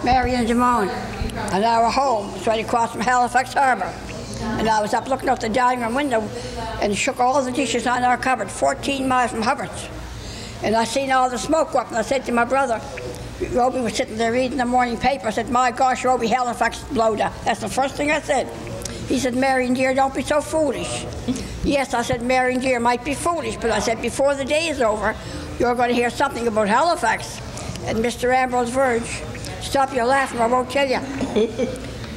Mary and Damone. And our home was right across from Halifax Harbour. And I was up looking out the dining room window and shook all the dishes on our cupboard, 14 miles from Hubbard's. And I seen all the smoke go up, and I said to my brother, Roby was sitting there reading the morning paper, I said, my gosh, Roby, Halifax blowed up. That's the first thing I said. He said, Marion dear, don't be so foolish. Yes, I said, Marion dear might be foolish, but I said, before the day is over, you're going to hear something about Halifax. And Mr. Ambrose Verge, stop your laughing, I won't tell you.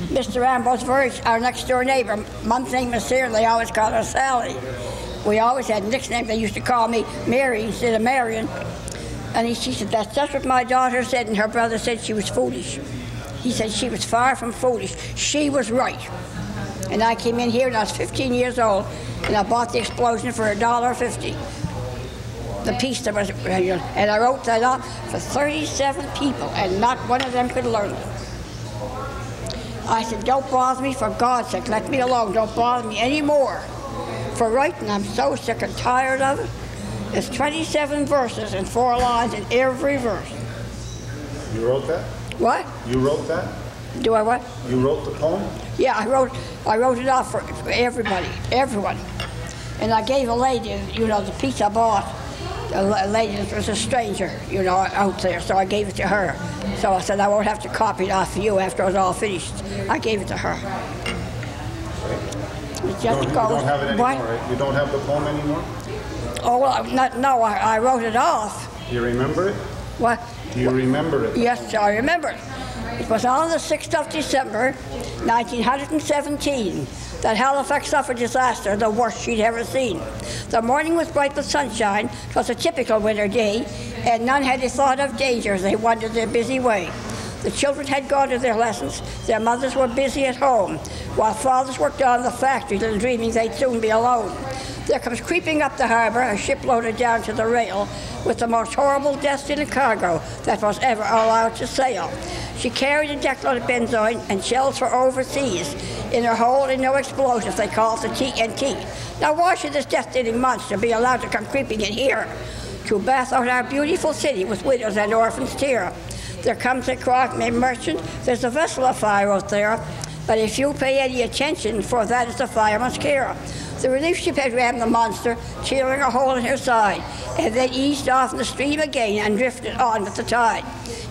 Mr. Ambrose Verge, our next door neighbor, Mom's name is Sarah, they always called her Sally. We always had nicknames. They used to call me Mary instead of Marion. And she said, that's just what my daughter said, and her brother said she was foolish. He said she was far from foolish. She was right. And I came in here and I was 15 years old, and I bought the explosion for $1.50. The piece that was, and I wrote that up for 37 people, and not one of them could learn it. I said, don't bother me, for God's sake, let me alone, don't bother me anymore. For writing, I'm so sick and tired of it. There's 27 verses and 4 lines in every verse. You wrote that? What? You wrote that? Do I what? You wrote the poem? Yeah, I wrote it off for everybody, everyone. And I gave a lady, the piece I bought, a lady that was a stranger, out there, so I gave it to her. So I said, I won't have to copy it off for you after it was all finished. I gave it to her. You don't have it anymore, right? You don't have the poem anymore? Oh, well, I wrote it off. Do you remember it? What? Do you remember it? Yes, I remember it. It was on the 6th of December, 1917, that Halifax suffered disaster, the worst she'd ever seen. The morning was bright with sunshine. It was a typical winter day, and none had a thought of danger as they wandered their busy way. The children had gone to their lessons. Their mothers were busy at home, while fathers worked on the factory, little dreaming they'd soon be alone. There comes creeping up the harbour a ship loaded down to the rail with the most horrible destined cargo that was ever allowed to sail. She carried a deckload of benzoin and shells for overseas. In her hold, and no explosives, they call it the TNT. Now why should this death-dealing monster be allowed to come creeping in here to bath out our beautiful city with widows and orphans' tear? There comes a crockery merchant, there's a vessel afire out there, but if you pay any attention, for that is the fireman's care. The relief ship had rammed the monster, tearing a hole in her side, and then eased off in the stream again and drifted on with the tide.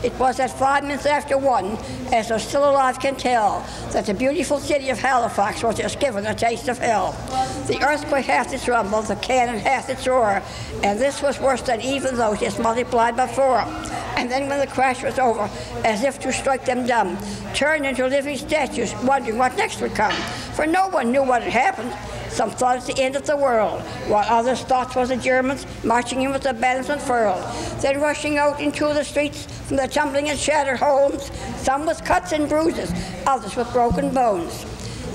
It was at 5 minutes after 1, as those still alive can tell, that the beautiful city of Halifax was just given a taste of hell. The earthquake hath its rumble, the cannon hath its roar, and this was worse than even those just multiplied by 4. And then when the crash was over, as if to strike them dumb, turned into living statues, wondering what next would come. For no one knew what had happened. Some thought it was the end of the world, while others thought it was the Germans marching in with the banners unfurled, then rushing out into the streets from the tumbling and shattered homes, some with cuts and bruises, others with broken bones.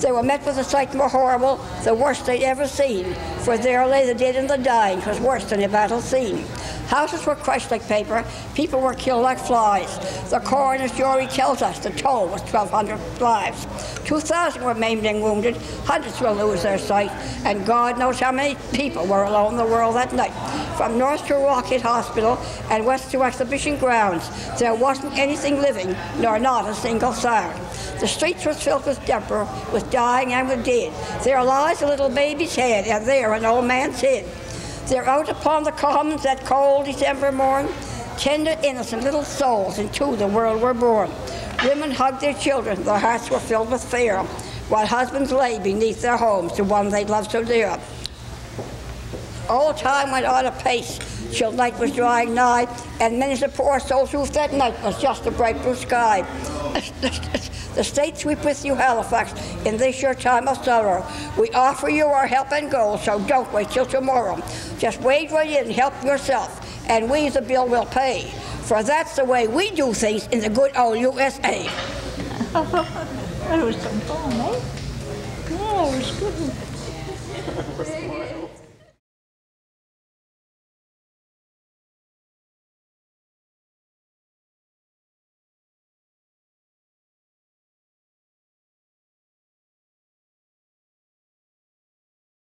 They were met with a sight more horrible, the worst they'd ever seen, for there lay the dead and the dying, 'twas worse than a battle scene. Houses were crushed like paper, people were killed like flies. The coroner's jury tells us the toll was 1,200 lives. 2,000 were maimed and wounded, hundreds will lose their sight, and God knows how many people were alone in the world that night. From north to Rockhead Hospital and west to Exhibition Grounds, there wasn't anything living, nor not a single sound. The streets were filled with debris, with dying and with dead. There lies a little baby's head, and there an old man's head. They're out upon the commons that cold December morn, tender, innocent little souls into the world were born. Women hugged their children, their hearts were filled with fear, while husbands lay beneath their homes, the one they loved so dear. Old time went on apace, till night was drawing nigh, and many's a poor soul's roof that night was just a bright blue sky. The state sweep with you, Halifax, in this your time of sorrow. We offer you our help and gold, so don't wait till tomorrow. Just wade right in and help yourself, and we the bill will pay. For that's the way we do things in the good old USA. That was some fun, eh? Yeah, it was good.